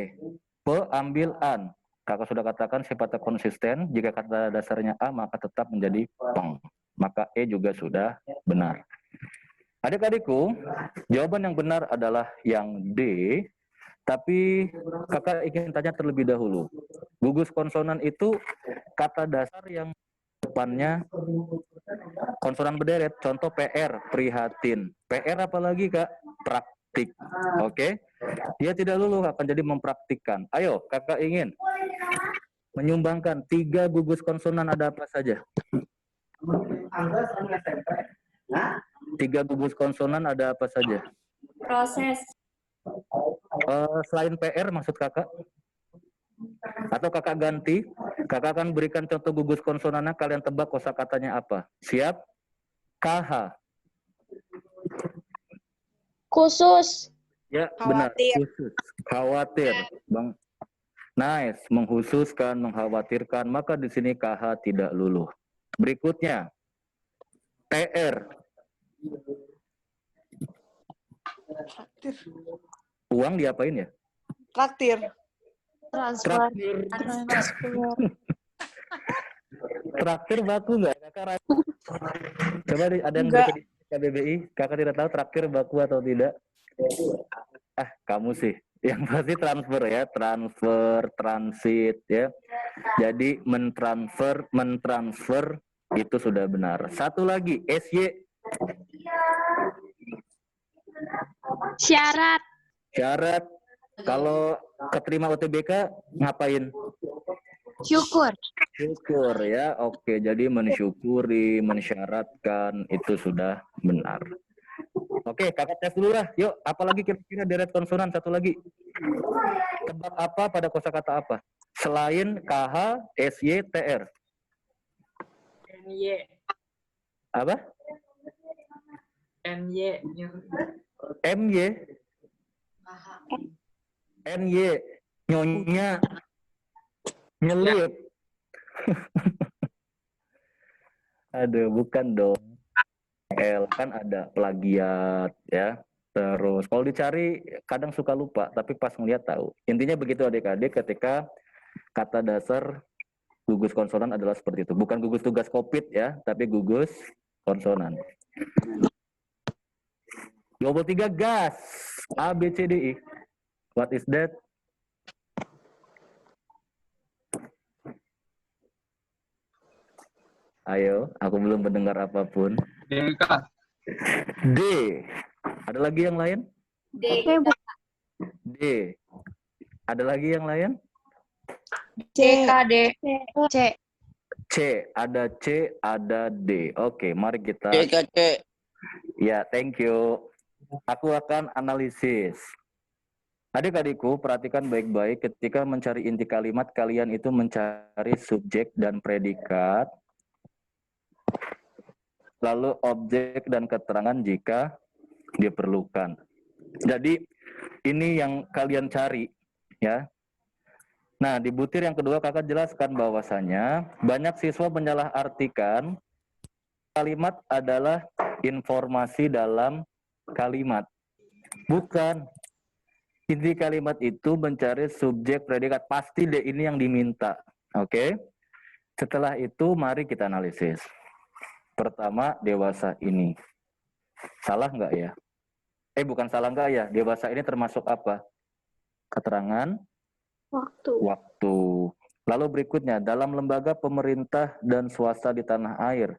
S1: P ambil an. Kakak sudah katakan sifatnya konsisten. Jika kata dasarnya A, maka tetap menjadi peng. Maka E juga sudah benar. Adik-adikku, jawaban yang benar adalah yang D. Tapi kakak ingin tanya terlebih dahulu. Gugus konsonan itu kata dasar yang depannya konsonan berderet. Contoh PR, prihatin. PR apalagi, Kak? Praktik. Oke? Dia tidak luluh, akan jadi mempraktikkan. Ayo, kakak ingin menyumbangkan 3 gugus konsonan, ada apa saja? 3 gugus konsonan ada apa saja?
S2: Proses.
S1: Selain PR maksud kakak? Atau kakak ganti? Kakak akan berikan contoh gugus konsonannya, kalian tebak kosakatanya apa. Siap? KH.
S5: Khusus.
S1: Ya, benar. Khusus. Khawatir. Bang. Nice. Menghususkan, mengkhawatirkan. Maka di sini KH tidak luluh. Berikutnya. TR. Uang diapain ya?
S6: Traktir.
S5: Transfer.
S1: Traktir baku nggak? Kakak ragu. Coba ada yang
S6: Enggak.
S1: di KBBI. Kakak tidak tahu traktir baku atau tidak? Ah, kamu sih. Yang pasti transfer ya. Transfer, transit ya. Jadi mentransfer itu sudah benar. Satu lagi, SY.
S5: Syarat.
S1: Syarat. Kalau keterima UTBK ngapain?
S5: Syukur.
S1: Syukur ya. Oke, jadi mensyukuri, mensyaratkan itu sudah benar. Oke, kakak tes dulu lah. Yuk, apalagi kira-kira deret konsonan satu lagi. Tebak apa pada kosakata apa? Selain KH, SY, TR.
S6: NY.
S1: Apa?
S6: NY.
S1: MY. NY. Nyonya. Nyelip. Aduh, bukan dong. L kan ada plagiat ya. Terus kalau dicari kadang suka lupa, tapi pas ngeliat tahu. Intinya begitu adik-adik, ketika kata dasar gugus konsonan adalah seperti itu. Bukan gugus tugas COVID ya, tapi gugus konsonan. 23 gas. A, B, C, D, I. What is that? Ayo, aku belum mendengar apapun.
S4: DK.
S1: D. Ada lagi yang lain?
S2: D,
S5: Oke, Bu.
S1: D. Ada lagi yang lain?
S5: C.
S2: D.
S5: C.
S1: C. Ada C, ada D. Oke, mari kita...
S4: DKC.
S1: Ya, thank you. Aku akan analisis. Adik-adikku, perhatikan baik-baik ketika mencari inti kalimat, kalian itu mencari subjek dan predikat, lalu objek dan keterangan jika diperlukan. Jadi, ini yang kalian cari, ya. Nah, di butir yang kedua, kakak jelaskan bahwasanya banyak siswa menyalahartikan kalimat adalah informasi dalam kalimat. Bukan. Inti kalimat itu mencari subjek predikat. Pasti deh ini yang diminta. Oke? Setelah itu mari kita analisis. Pertama, dewasa ini. Salah nggak ya? Bukan salah nggak ya? Dewasa ini termasuk apa? Keterangan
S2: Waktu.
S1: waktu. Lalu berikutnya, dalam lembaga pemerintah dan swasta di tanah air.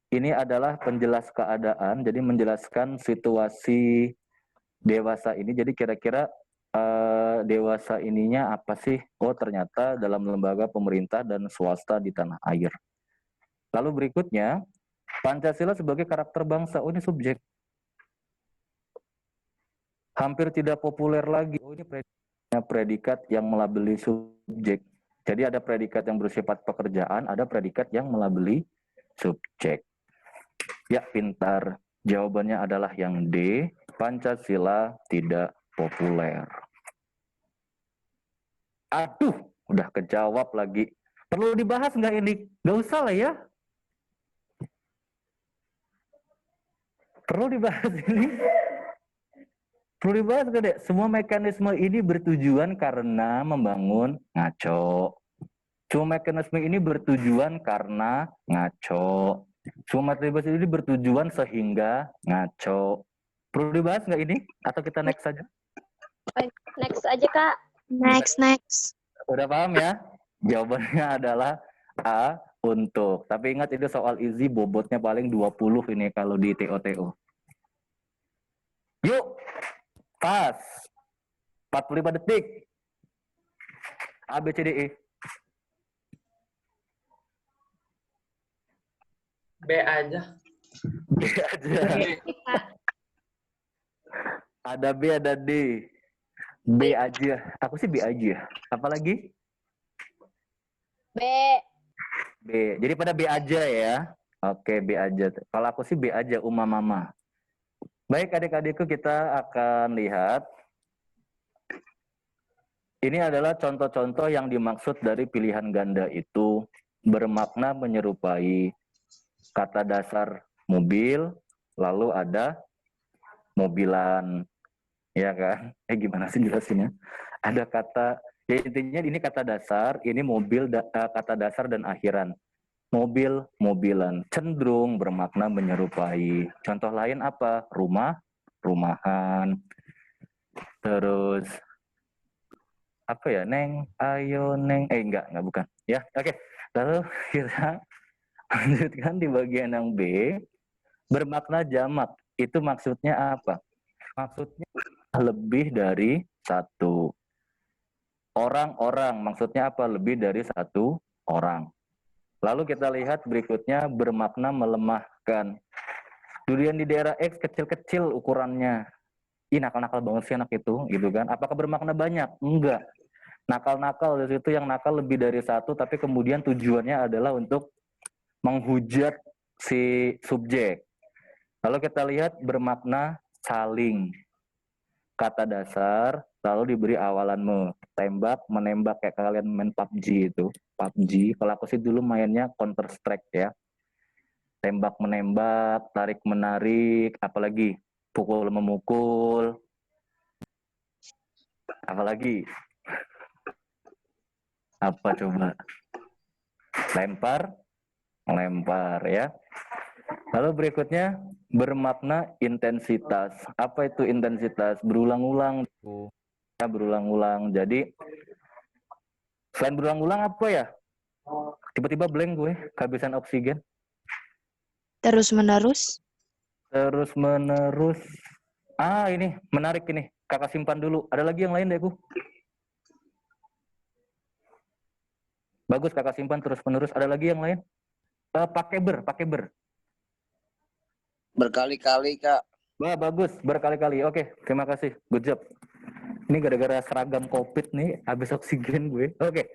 S1: Ini adalah penjelas keadaan, jadi menjelaskan situasi dewasa ini. Jadi kira-kira dewasa ininya apa sih? Oh, ternyata dalam lembaga pemerintah dan swasta di tanah air. Lalu berikutnya, Pancasila sebagai karakter bangsa. Oh, ini subjek. Hampir tidak populer lagi. Oh, ini predikat yang melabeli subjek. Jadi ada predikat yang bersifat pekerjaan, ada predikat yang melabeli subjek. Ya, pintar. Jawabannya adalah yang D, Pancasila tidak populer. Aduh, udah kejawab lagi. Perlu dibahas nggak ini? Nggak usah lah ya. Perlu dibahas ini. Perlu dibahas nggak, Dek? Semua mekanisme ini bertujuan karena membangun ngaco. Semua mekanisme ini bertujuan karena ngaco. Semua materi bahasa ini bertujuan sehingga ngaco. Perlu dibahas nggak ini? Atau kita next saja?
S3: Next aja, Kak.
S5: Next.
S1: Udah paham ya? Jawabannya adalah A, untuk. Tapi ingat itu soal easy, bobotnya paling 20 ini kalau di TO-TO. Yuk, pas. 45 detik. A, B, C, D, E.
S6: B aja.
S1: B aja. Ada B, ada D. B aja. Aku sih B aja. Apalagi?
S3: B.
S1: B. Jadi pada B aja ya. Oke, B aja. Kalau aku sih B aja, mama. Baik adik-adikku, kita akan lihat. Ini adalah contoh-contoh yang dimaksud dari pilihan ganda itu bermakna menyerupai kata dasar mobil, lalu ada mobilan. Ya kan? Gimana sih jelasinnya? Ada kata, ya intinya ini kata dasar, ini mobil, kata dasar dan akhiran. Mobil, mobilan. Cenderung bermakna menyerupai. Contoh lain apa? Rumah, rumahan. Terus, apa ya? Neng, ayo neng. Enggak bukan. Ya, oke. Lalu kita lanjutkan di bagian yang B. Bermakna jamak. Itu maksudnya apa? Maksudnya lebih dari satu. Orang-orang, maksudnya apa? Lebih dari satu orang. Lalu kita lihat berikutnya bermakna melemahkan. Durian di daerah X kecil-kecil ukurannya. Ih, nakal-nakal banget sih anak itu, gitu kan. Apakah bermakna banyak? Enggak. Nakal-nakal dari situ yang nakal lebih dari satu, tapi kemudian tujuannya adalah untuk menghujat si subjek. Lalu kita lihat bermakna saling. Kata dasar, lalu diberi awalan tembak, menembak, kayak kalian main PUBG itu. PUBG, kalau aku sih dulu mainnya Counter Strike ya. Tembak menembak, tarik menarik, apalagi pukul memukul. Apalagi? Apa coba? Lempar ya. Lalu berikutnya bermakna intensitas. Apa itu intensitas? Berulang-ulang. Ya, berulang-ulang. Jadi selain berulang-ulang apa ya? Tiba-tiba blank gue, kehabisan oksigen.
S5: Terus-menerus.
S1: Terus-menerus. Ini menarik ini. Kakak simpan dulu. Ada lagi yang lain deh, Bu? Bagus, kakak simpan terus-menerus. Ada lagi yang lain? Pakai ber.
S4: Berkali-kali, Kak.
S1: Wah, bagus. Berkali-kali. Oke, terima kasih. Good job. Ini gara-gara seragam COVID nih, habis oksigen gue. Oke.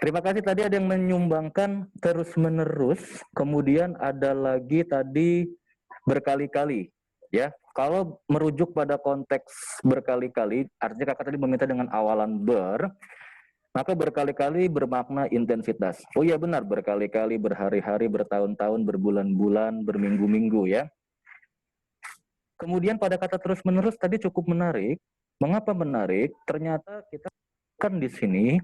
S1: Terima kasih, tadi ada yang menyumbangkan terus-menerus. Kemudian ada lagi tadi berkali-kali. Ya, kalau merujuk pada konteks berkali-kali, artinya kakak tadi meminta dengan awalan ber, maka berkali-kali bermakna intensitas. Oh iya benar, berkali-kali, berhari-hari, bertahun-tahun, berbulan-bulan, berminggu-minggu ya. Kemudian pada kata terus-menerus tadi cukup menarik. Mengapa menarik? Ternyata kita kan di sini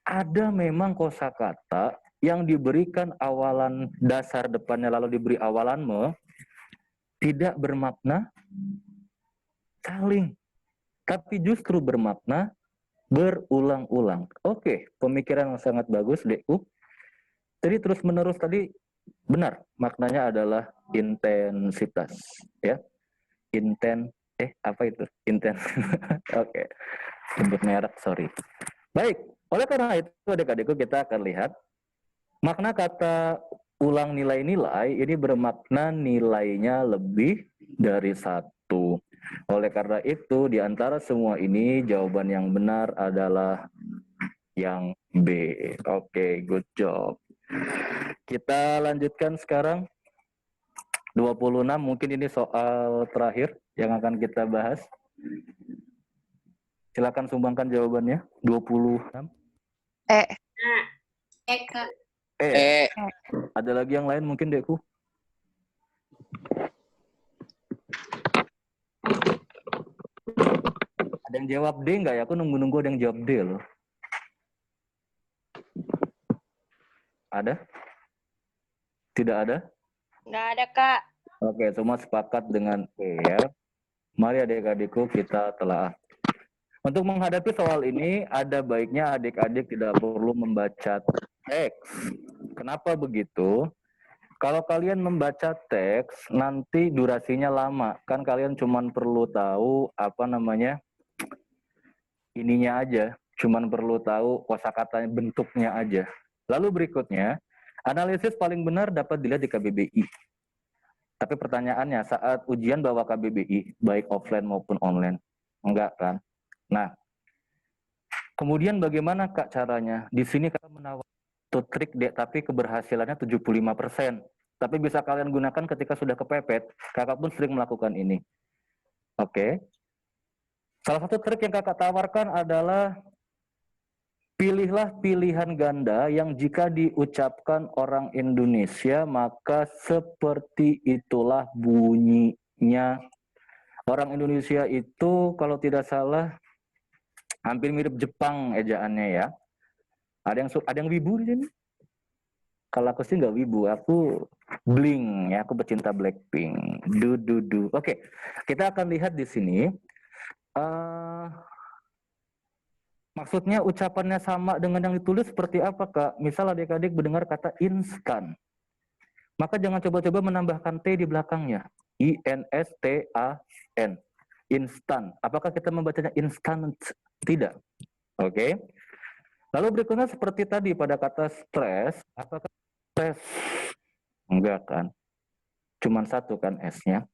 S1: ada memang kosakata yang diberikan awalan dasar depannya lalu diberi awalan me tidak bermakna saling, tapi justru bermakna berulang-ulang. Oke, pemikiran yang sangat bagus, Dekku. Jadi terus-menerus tadi benar, maknanya adalah intensitas, ya. Apa itu? Oke, sebut merek, sorry. Baik, oleh karena itu adik-adikku kita akan lihat makna kata ulang nilai-nilai ini bermakna nilainya lebih dari satu. Oleh karena itu di antara semua ini jawaban yang benar adalah yang B. Oke, good job. Kita lanjutkan sekarang 26, mungkin ini soal terakhir yang akan kita bahas. Silakan sumbangkan jawabannya. 26.
S5: E.
S2: Eka.
S1: Ada lagi yang lain mungkin, Dekku? Ada yang jawab D nggak ya? Aku nunggu-nunggu ada yang jawab D loh. Ada? Tidak ada?
S3: Nggak ada, Kak.
S1: Oke, semua sepakat dengan E ya. Mari adik-adikku kita telah. Untuk menghadapi soal ini, ada baiknya adik-adik tidak perlu membaca teks. Kenapa begitu? Kalau kalian membaca teks, nanti durasinya lama. Kan kalian cuma perlu tahu ininya aja. Cuman perlu tahu kosakatanya, bentuknya aja. Lalu berikutnya, analisis paling benar dapat dilihat di KBBI. Tapi pertanyaannya, saat ujian bawa KBBI, baik offline maupun online? Enggak kan? Nah, kemudian bagaimana Kak caranya? Di sini Kak menawarkan satu trik deh, tapi keberhasilannya 75%. Tapi bisa kalian gunakan ketika sudah kepepet. Kakak pun sering melakukan ini. Oke. Salah satu trik yang kakak tawarkan adalah pilihlah pilihan ganda yang jika diucapkan orang Indonesia, maka seperti itulah bunyinya. Orang Indonesia itu kalau tidak salah hampir mirip Jepang ejaannya ya. Ada yang wibu di sini? Kalau aku sih nggak wibu, aku bling ya, aku pecinta Blackpink. Oke, kita akan lihat di sini. Maksudnya ucapannya sama dengan yang ditulis seperti apa, Kak? Misal adik-adik mendengar kata instan, maka jangan coba-coba menambahkan T di belakangnya. INSTAN. Instan. Apakah kita membacanya instant? Tidak. Oke. Lalu berikutnya seperti tadi pada kata stres, apakah stres? Enggak kan? Cuman satu kan S-nya.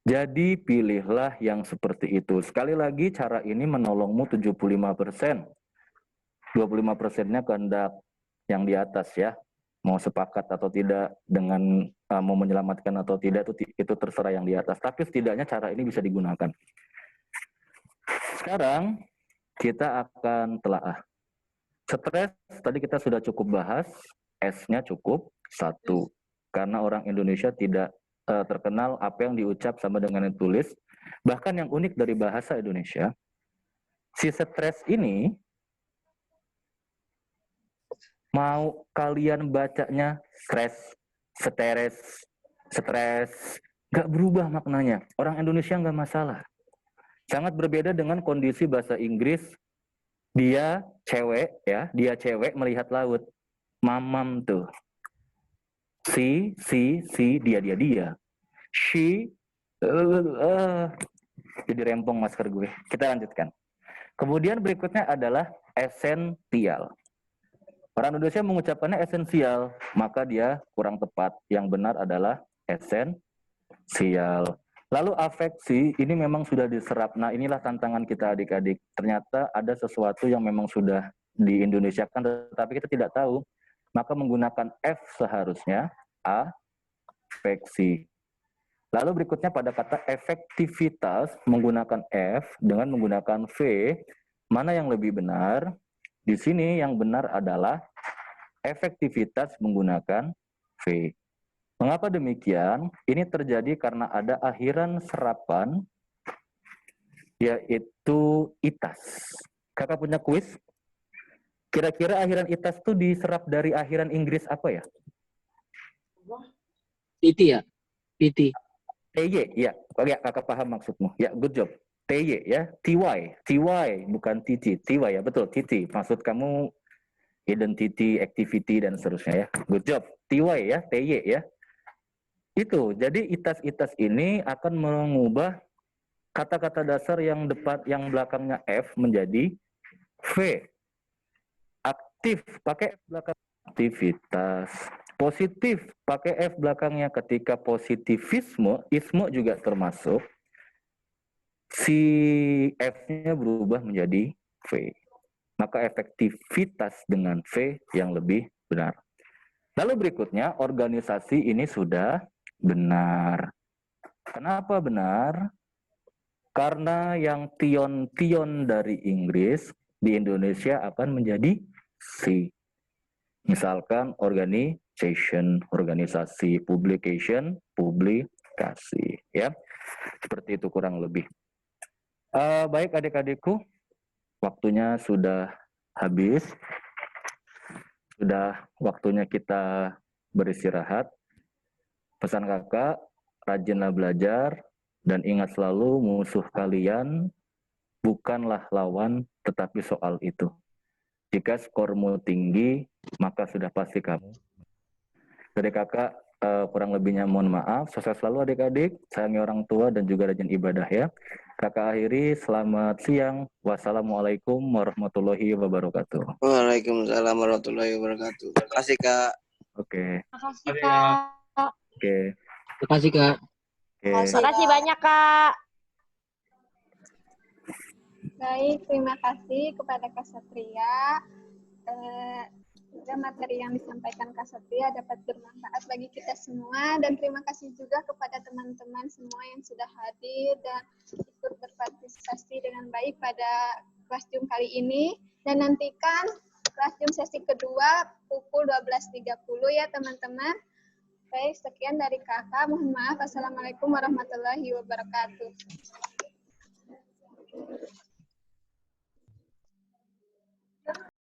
S1: Jadi pilihlah yang seperti itu. Sekali lagi cara ini menolongmu 75%. 25%-nya kehendak yang di atas ya. Mau sepakat atau tidak dengan mau menyelamatkan atau tidak itu terserah yang di atas. Tapi setidaknya cara ini bisa digunakan. Sekarang kita akan telaah. Stres tadi kita sudah cukup bahas, S-nya cukup 1. Karena orang Indonesia tidak terkenal apa yang diucap sama dengan yang ditulis. Bahkan yang unik dari bahasa Indonesia, si stres ini mau kalian bacanya stres, nggak berubah maknanya. Orang Indonesia nggak masalah. Sangat berbeda dengan kondisi bahasa Inggris. Dia cewek melihat laut. Mamam tuh. Si, dia. She, jadi rempong masker gue. Kita lanjutkan. Kemudian berikutnya adalah esensial. Orang Indonesia mengucapkannya esensial, maka dia kurang tepat. Yang benar adalah esensial. Lalu afeksi, ini memang sudah diserap. Nah, inilah tantangan kita adik-adik. Ternyata ada sesuatu yang memang sudah di-Indonesiakan, tetapi kita tidak tahu. Maka menggunakan F seharusnya, afeksi. Lalu berikutnya pada kata efektivitas, menggunakan F dengan menggunakan V, mana yang lebih benar? Di sini yang benar adalah efektivitas menggunakan V. Mengapa demikian? Ini terjadi karena ada akhiran serapan, yaitu itas. Kakak punya kuis? Kira-kira akhiran itas itu diserap dari akhiran Inggris apa ya?
S6: Titi ya? Titi.
S1: TY, ya. Oh ya, kakak paham maksudmu. Ya, good job. TY ya, TY, bukan TT. TY ya, betul, TT. Maksud kamu identity, activity, dan seterusnya ya. Good job. TY ya, TY ya. Itu, jadi itas-itas ini akan mengubah kata-kata dasar yang belakangnya F menjadi V. Aktif, pakai F belakang aktivitas. Positif, pakai F belakangnya ketika positivisme, isme juga termasuk. Si F-nya berubah menjadi V. Maka efektivitas dengan V yang lebih benar. Lalu berikutnya, organisasi ini sudah benar. Kenapa benar? Karena yang tion dari Inggris di Indonesia akan menjadi C. Misalkan organization, organisasi, publication, publikasi, ya. Seperti itu kurang lebih. Baik adik-adikku, waktunya sudah habis. Sudah waktunya kita beristirahat. Pesan kakak, rajinlah belajar, dan ingat selalu musuh kalian bukanlah lawan, tetapi soal itu. Jika skormu tinggi, maka sudah pasti kamu. Dari kakak, kurang lebihnya mohon maaf. Sukses selalu adik-adik, sayangi orang tua dan juga rajin ibadah ya. Kakak akhiri, selamat siang. Wassalamualaikum warahmatullahi wabarakatuh.
S4: Waalaikumsalam warahmatullahi wabarakatuh. Terima kasih Kak.
S1: Oke,
S5: Makasih, Kak.
S1: oke,
S6: Terima kasih, Kak.
S1: oke.
S3: Makasih banyak, Kak.
S2: Baik, terima kasih kepada Kak Satria. Semoga materi yang disampaikan Kak Satria dapat bermanfaat bagi kita semua, dan terima kasih juga kepada teman-teman semua yang sudah hadir dan ikut berpartisipasi dengan baik pada kelas Zoom kali ini. Dan nantikan kelas Zoom sesi kedua pukul 12.30 ya teman-teman. Baik, sekian dari kakak. Mohon maaf. Assalamualaikum warahmatullahi wabarakatuh.